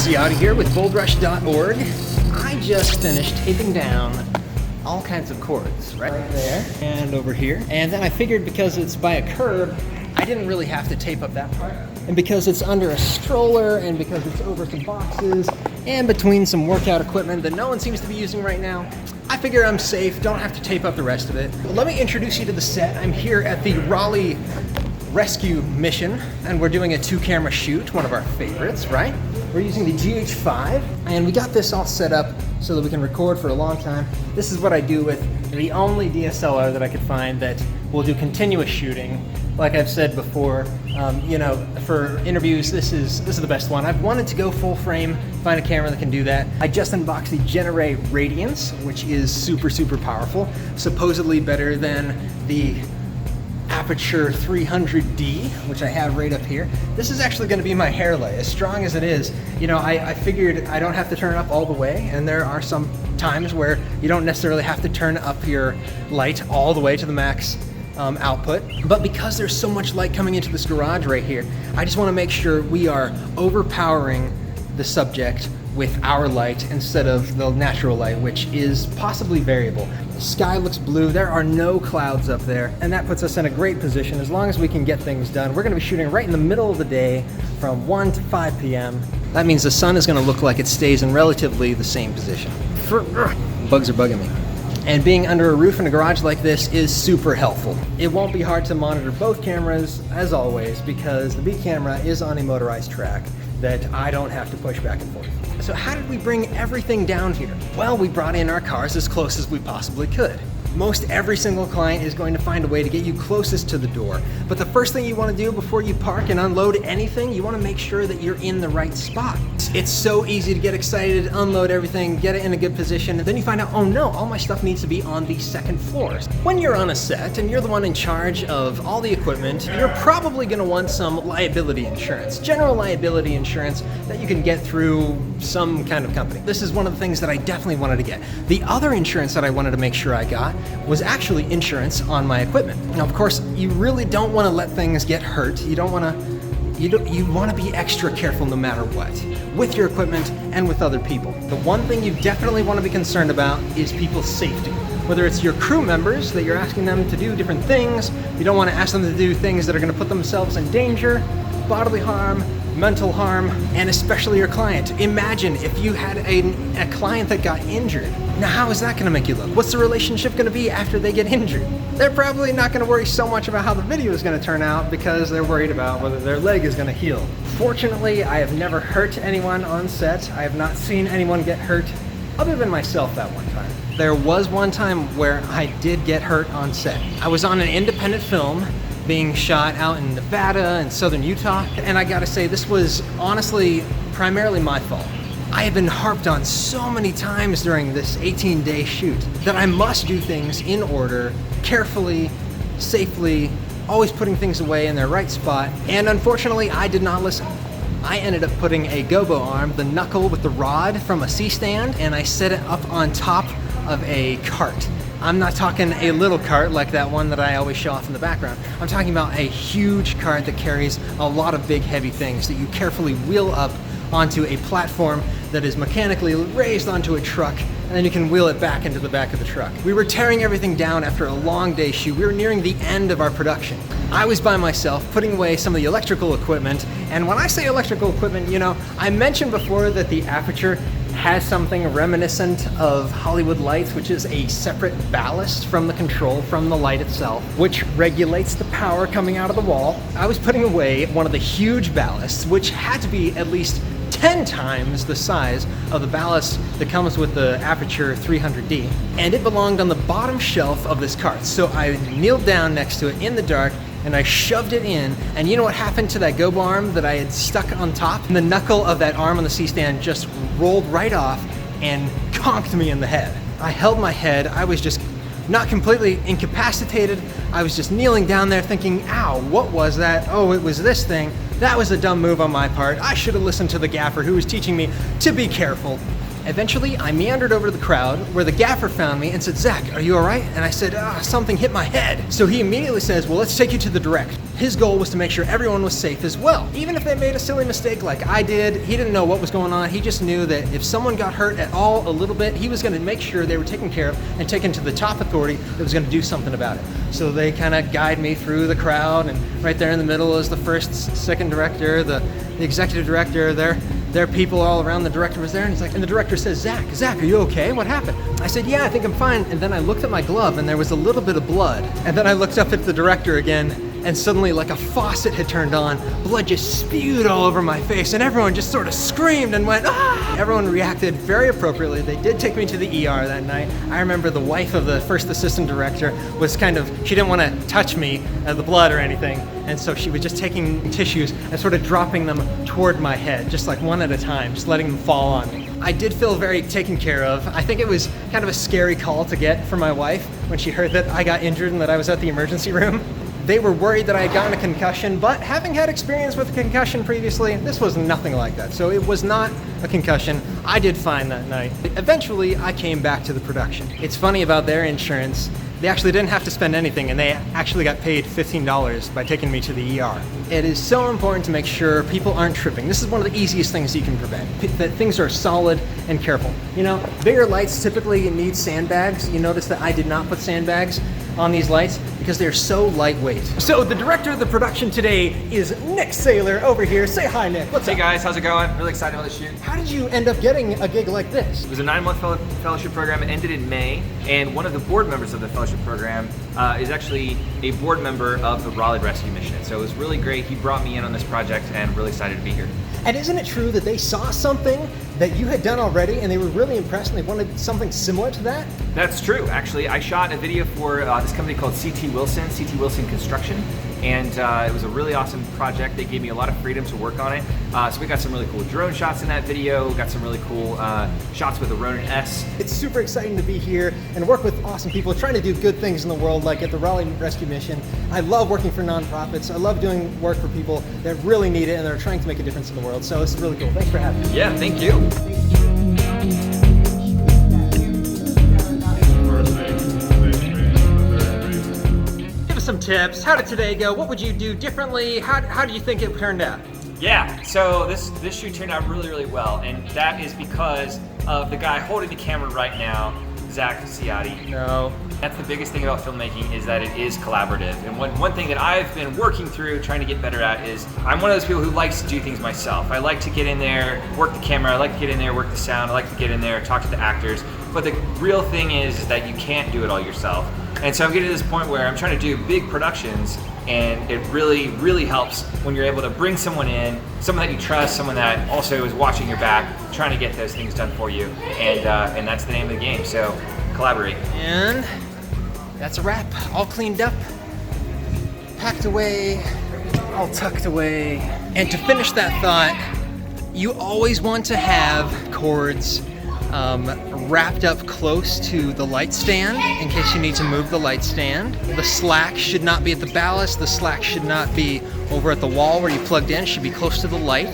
Ciotti here with boldrush.org. I just finished taping down all kinds of cords right there and over here. And then I figured because it's by a curb, I didn't really have to tape up that part. And because it's under a stroller and because it's over some boxes and between some workout equipment that no one seems to be using right now, I figure I'm safe, don't have to tape up the rest of it. But let me introduce you to the set. I'm here at the Raleigh rescue mission, and we're doing a 2-camera shoot, one of our favorites, right? We're using the GH5, and we got this all set up so that we can record for a long time. This is what I do with the only DSLR that I could find that will do continuous shooting. Like I've said before, you know, for interviews, this is the best one. I've wanted to go full frame, find a camera that can do that. I just unboxed the Genere Radiance, which is super, super powerful. Supposedly better than the Aperture 300D, which I have right up here. This is actually going to be my hair light, as strong as it is. You know, I figured I don't have to turn it up all the way, and there are some times where you don't necessarily have to turn up your light all the way to the max output. But because there's so much light coming into this garage right here, I just want to make sure we are overpowering the subject with our light instead of the natural light, which is possibly variable. The sky looks blue, there are no clouds up there, and that puts us in a great position as long as we can get things done. We're gonna be shooting right in the middle of the day from 1 to 5 p.m. That means the sun is gonna look like it stays in relatively the same position. Bugs are bugging me. And being under a roof in a garage like this is super helpful. It won't be hard to monitor both cameras, as always, because the B camera is on a motorized track that I don't have to push back and forth. So how did we bring everything down here? Well, we brought in our cars as close as we possibly could. Most every single client is going to find a way to get you closest to the door. But the first thing you want to do before you park and unload anything, you want to make sure that you're in the right spot. It's so easy to get excited, unload everything, get it in a good position, and then you find out, oh no, all my stuff needs to be on the second floor. When you're on a set and you're the one in charge of all the equipment, you're probably going to want some liability insurance, general liability insurance that you can get through some kind of company. This is one of the things that I definitely wanted to get. The other insurance that I wanted to make sure I got was actually insurance on my equipment. Now, of course, you really don't want to let things get hurt. You want to be extra careful no matter what, with your equipment and with other people. The one thing you definitely want to be concerned about is people's safety. Whether it's your crew members that you're asking them to do different things, you don't want to ask them to do things that are going to put themselves in danger, bodily harm, mental harm, and especially your client. Imagine if you had a client that got injured. Now, how is that going to make you look? What's the relationship going to be after they get injured? They're probably not going to worry so much about how the video is going to turn out because they're worried about whether their leg is going to heal. Fortunately, I have never hurt anyone on set. I have not seen anyone get hurt other than myself that one time. There was one time where I did get hurt on set. I was on an independent film being shot out in Nevada and southern Utah, and I gotta say, this was honestly primarily my fault. I have been harped on so many times during this 18-day shoot that I must do things in order, carefully, safely, always putting things away in their right spot, and unfortunately, I did not listen. I ended up putting a gobo arm, the knuckle with the rod from a C-stand, and I set it up on top of a cart. I'm not talking a little cart like that one that I always show off in the background. I'm talking about a huge cart that carries a lot of big heavy things that you carefully wheel up onto a platform that is mechanically raised onto a truck, and then you can wheel it back into the back of the truck. We were tearing everything down after a long day shoot. We were nearing the end of our production. I was by myself putting away some of the electrical equipment, and when I say electrical equipment, you know, I mentioned before that the Aperture has something reminiscent of Hollywood lights, which is a separate ballast from the control from the light itself, which regulates the power coming out of the wall. I was putting away one of the huge ballasts, which had to be at least 10 times the size of the ballast that comes with the Aperture 300D, and it belonged on the bottom shelf of this cart. So I kneeled down next to it in the dark, and I shoved it in, and you know what happened to that gobo arm that I had stuck on top? And the knuckle of that arm on the C-stand just rolled right off and conked me in the head. I held my head. I was just not completely incapacitated. I was just kneeling down there thinking, ow, what was that? Oh, it was this thing. That was a dumb move on my part. I should have listened to the gaffer who was teaching me to be careful. Eventually, I meandered over to the crowd where the gaffer found me and said, "Zach, are you all right?" And I said, "Something hit my head." So he immediately says, "Well, let's take you to the direct." His goal was to make sure everyone was safe as well. Even if they made a silly mistake like I did, he didn't know what was going on. He just knew that if someone got hurt at all a little bit, he was going to make sure they were taken care of and taken to the top authority that was going to do something about it. So they kind of guide me through the crowd, and right there in the middle is the first, second director, the executive director. There are people all around. The director was there, and the director says, Zach, are you okay? What happened?" I said, "Yeah, I think I'm fine." And then I looked at my glove, and there was a little bit of blood. And then I looked up at the director again, and suddenly, like a faucet had turned on, blood just spewed all over my face, and everyone just sort of screamed and went, "Ah!" Everyone reacted very appropriately. They did take me to the ER that night. I remember the wife of the first assistant director was she didn't want to touch me, the blood or anything, and so she was just taking tissues and sort of dropping them toward my head, just like one at a time, just letting them fall on me. I did feel very taken care of. I think it was kind of a scary call to get from my wife when she heard that I got injured and that I was at the emergency room. They were worried that I had gotten a concussion, but having had experience with a concussion previously, this was nothing like that. So it was not a concussion. I did fine that night. Eventually, I came back to the production. It's funny about their insurance. They actually didn't have to spend anything, and they actually got paid $15 by taking me to the ER. It is so important to make sure people aren't tripping. This is one of the easiest things you can prevent, that things are solid and careful. You know, bigger lights typically need sandbags. You notice that I did not put sandbags on these lights because they're so lightweight. So the director of the production today is Nick Saylor over here. Say hi, Nick. What's up? Hey guys, how's it going? Really excited about the shoot. How did you end up getting a gig like this? It was a 9-month fellowship program. It ended in May, and one of the board members of the fellowship program is actually a board member of the Raleigh Rescue Mission. So it was really great. He brought me in on this project, and I'm really excited to be here. And isn't it true that they saw something that you had done already and they were really impressed and they wanted something similar to that? That's true. Actually, I shot a video for this company called CT Wilson Construction, and it was a really awesome project. They gave me a lot of freedom to work on it. So we got some really cool drone shots in that video, got some really cool shots with the Ronin S. It's super exciting to be here and work with awesome people trying to do good things in the world, like at the Raleigh Rescue Mission. I love working for nonprofits. I love doing work for people that really need it and they're trying to make a difference in the world. So it's really cool. Thanks for having me. Yeah, thank you. Some tips. How did today go? What would you do differently? How do you think it turned out? Yeah, so this shoot turned out really, really well, and that is because of the guy holding the camera right now, Zak Ciotti. No. That's the biggest thing about filmmaking, is that it is collaborative. And one thing that I've been working through, trying to get better at, is I'm one of those people who likes to do things myself. I like to get in there, work the camera, I like to get in there, work the sound, I like to get in there, talk to the actors. But the real thing is that you can't do it all yourself. And so I'm getting to this point where I'm trying to do big productions, and it really, really helps when you're able to bring someone in, someone that you trust, someone that also is watching your back, trying to get those things done for you. And that's the name of the game, so collaborate. And that's a wrap. All cleaned up, packed away, all tucked away. And to finish that thought, you always want to have cords wrapped up close to the light stand in case you need to move the light stand. The slack should not be at the ballast. The slack should not be over at the wall where you plugged in. It should be close to the light.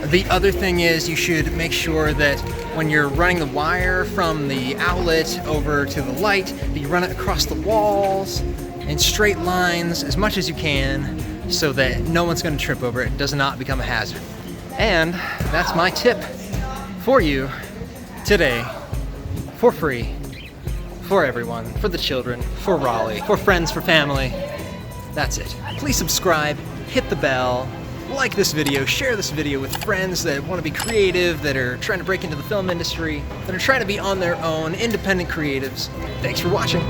The other thing is you should make sure that when you're running the wire from the outlet over to the light, that you run it across the walls in straight lines as much as you can so that no one's going to trip over it. It does not become a hazard. And that's my tip for you today, for free, for everyone, for the children, for Raleigh, for friends, for family. That's it. Please subscribe, hit the bell, like this video, share this video with friends that want to be creative, that are trying to break into the film industry, that are trying to be on their own, independent creatives. Thanks for watching.